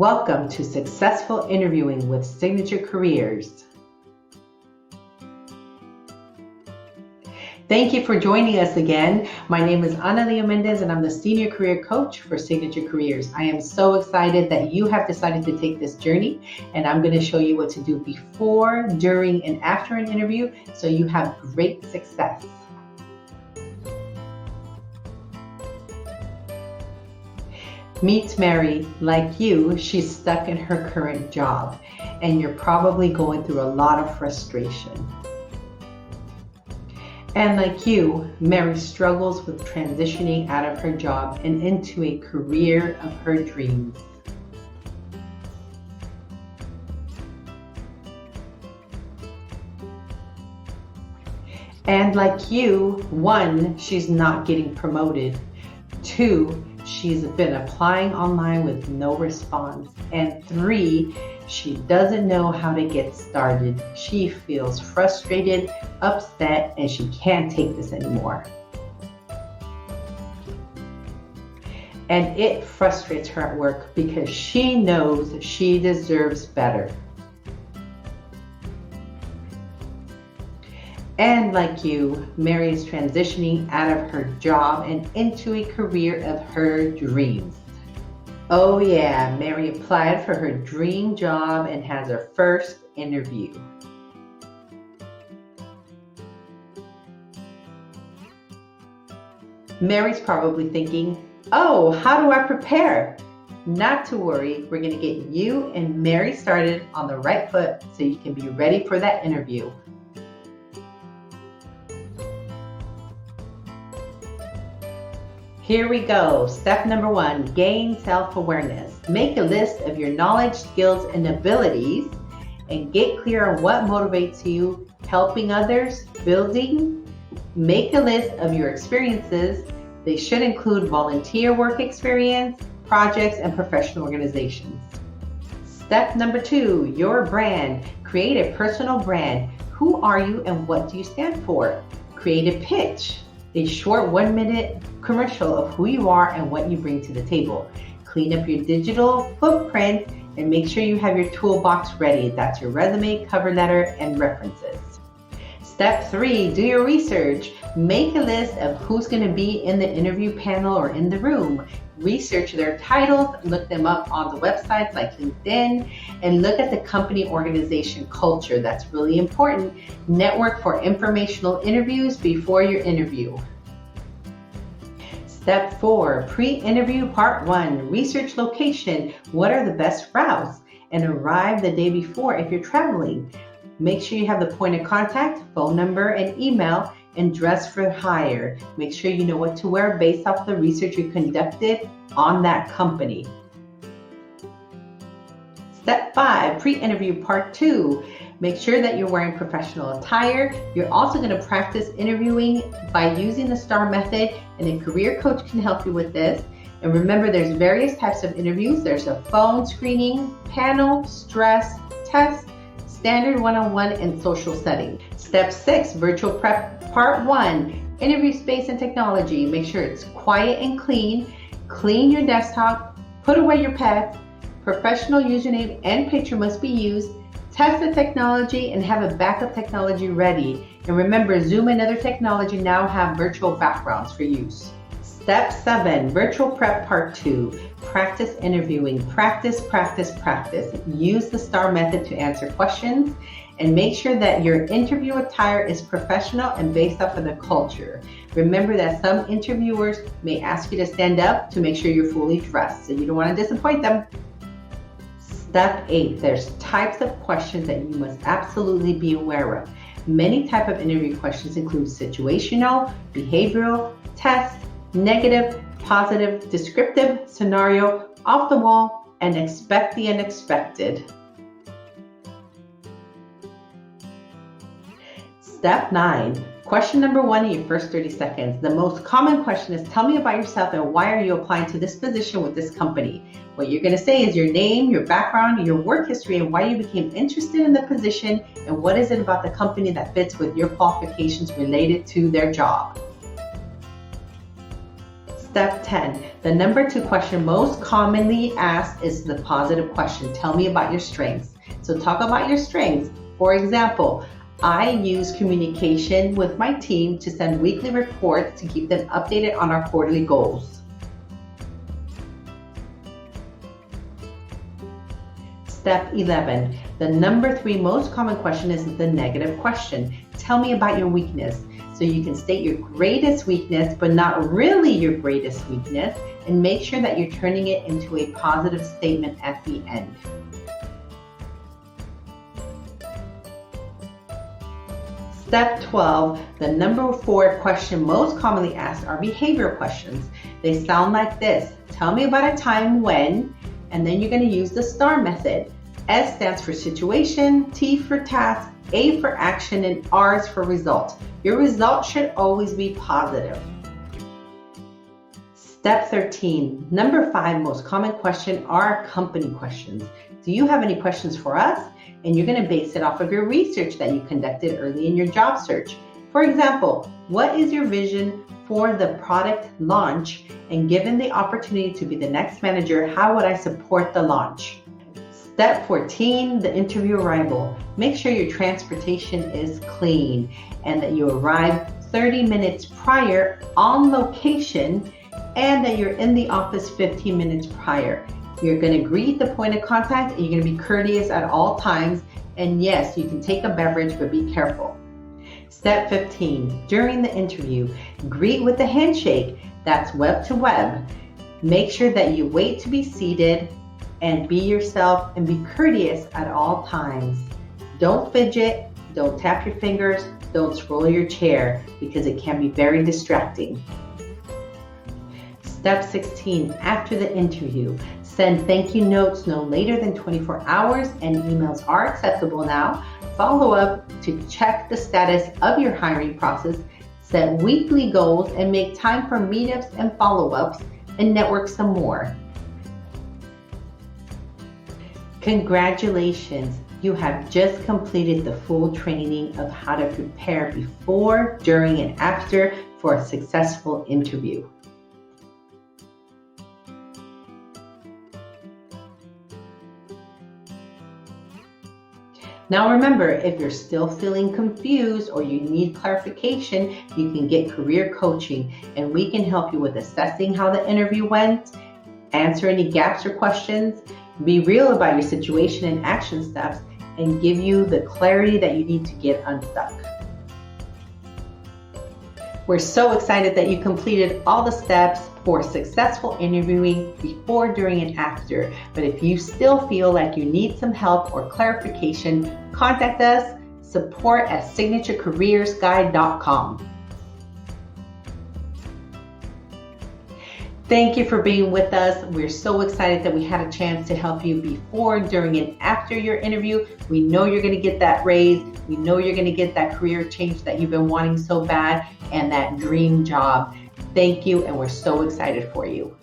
Welcome to Successful Interviewing with Signature Careers. Thank you for joining us again. My name is Ana Leo Mendez and I'm the Senior Career Coach for Signature Careers. I am so excited that you have decided to take this journey, and I'm going to show you what to do before, during, and after an interview so you have great success. Meet Mary. Like you, she's stuck in her current job, and you're probably going through a lot of frustration. And like you, Mary struggles with transitioning out of her job and into a career of her dreams. And like you, 1, she's not getting promoted. 2, she's been applying online with no response. And 3, she doesn't know how to get started. She feels frustrated, upset, and she can't take this anymore. And it frustrates her at work because she knows she deserves better. And like you, Mary is transitioning out of her job and into a career of her dreams. Oh yeah, Mary applied for her dream job and has her first interview. Mary's probably thinking, oh, how do I prepare? Not to worry, we're going to get you and Mary started on the right foot so you can be ready for that interview. Here we go. Step number 1, gain self-awareness. Make a list of your knowledge, skills, and abilities and get clear on what motivates you, helping others, building. Make a list of your experiences. They should include volunteer work experience, projects, and professional organizations. Step number 2, your brand. Create a personal brand. Who are you and what do you stand for? Create a pitch. A short 1-minute commercial of who you are and what you bring to the table. Clean up your digital footprint and make sure you have your toolbox ready. That's your resume, cover letter, and references. Step 3, do your research. Make a list of who's going to be in the interview panel or in the room. Research their titles, look them up on the websites like LinkedIn, and look at the company organization culture. That's really important. Network for informational interviews before your interview. Step 4, pre-interview part 1, research location. What are the best routes? And arrive the day before if you're traveling. Make sure you have the point of contact, phone number, and email, and dress for hire. Make sure you know what to wear based off the research you conducted on that company. Step 5, pre-interview part 2. Make sure that you're wearing professional attire. You're also going to practice interviewing by using the STAR method, and a career coach can help you with this. And remember, there's various types of interviews. There's a phone screening, panel, stress, test, standard one-on-one, and social setting. Step 6, virtual prep part 1, interview space and technology. Make sure it's quiet and clean. Clean your desktop, put away your pets. Professional username and picture must be used. Test the technology and have a backup technology ready. And remember, Zoom and other technology now have virtual backgrounds for use. Step 7, virtual prep part 2. Practice interviewing. Practice, practice, practice. Use the STAR method to answer questions and make sure that your interview attire is professional and based off of the culture. Remember that some interviewers may ask you to stand up to make sure you're fully dressed, so you don't want to disappoint them. Step 8, there's types of questions that you must absolutely be aware of. Many types of interview questions include situational, behavioral, test, negative, positive, descriptive, scenario, off the wall, and expect the unexpected. Step 9, question number 1 in your first 30 seconds. The most common question is, tell me about yourself and why are you applying to this position with this company? What you're going to say is your name, your background, your work history, and why you became interested in the position, and what is it about the company that fits with your qualifications related to their job. Step 10, the number 2 question most commonly asked is the positive question. Tell me about your strengths. So talk about your strengths. For example, I use communication with my team to send weekly reports to keep them updated on our quarterly goals. Step 11, the number 3 most common question is the negative question. Tell me about your weakness. So you can state your greatest weakness, but not really your greatest weakness, and make sure that you're turning it into a positive statement at the end. Step 12, the number 4 question most commonly asked are behavioral questions. They sound like this. Tell me about a time when, and then you're going to use the STAR method. S stands for situation, T for task, A for action, and R is for result. Your result should always be positive. Step 13, number 5 most common question are company questions. Do you have any questions for us? And you're going to base it off of your research that you conducted early in your job search. For example, what is your vision for the product launch? And given the opportunity to be the next manager, how would I support the launch? Step 14, the interview arrival. Make sure your transportation is clean and that you arrive 30 minutes prior on location and that you're in the office 15 minutes prior. You're going to greet the point of contact and you're going to be courteous at all times. And yes, you can take a beverage, but be careful. Step 15, during the interview, greet with a handshake. That's web to web. Make sure that you wait to be seated and be yourself and be courteous at all times. Don't fidget, don't tap your fingers, don't scroll your chair because it can be very distracting. Step 16, after the interview, send thank you notes no later than 24 hours and emails are acceptable now. Follow up to check the status of your hiring process, set weekly goals, and make time for meetups and follow-ups and network some more. Congratulations, you have just completed the full training of how to prepare before, during, and after for a successful interview. Now remember, if you're still feeling confused or you need clarification, you can get career coaching and we can help you with assessing how the interview went, answer any gaps or questions, be real about your situation and action steps, and give you the clarity that you need to get unstuck. We're so excited that you completed all the steps for successful interviewing before, during, and after. But if you still feel like you need some help or clarification, contact us, support@signaturecareersguide.com. Thank you for being with us. We're so excited that we had a chance to help you before, during, and after your interview. We know you're going to get that raise. We know you're going to get that career change that you've been wanting so bad and that dream job. Thank you, and we're so excited for you.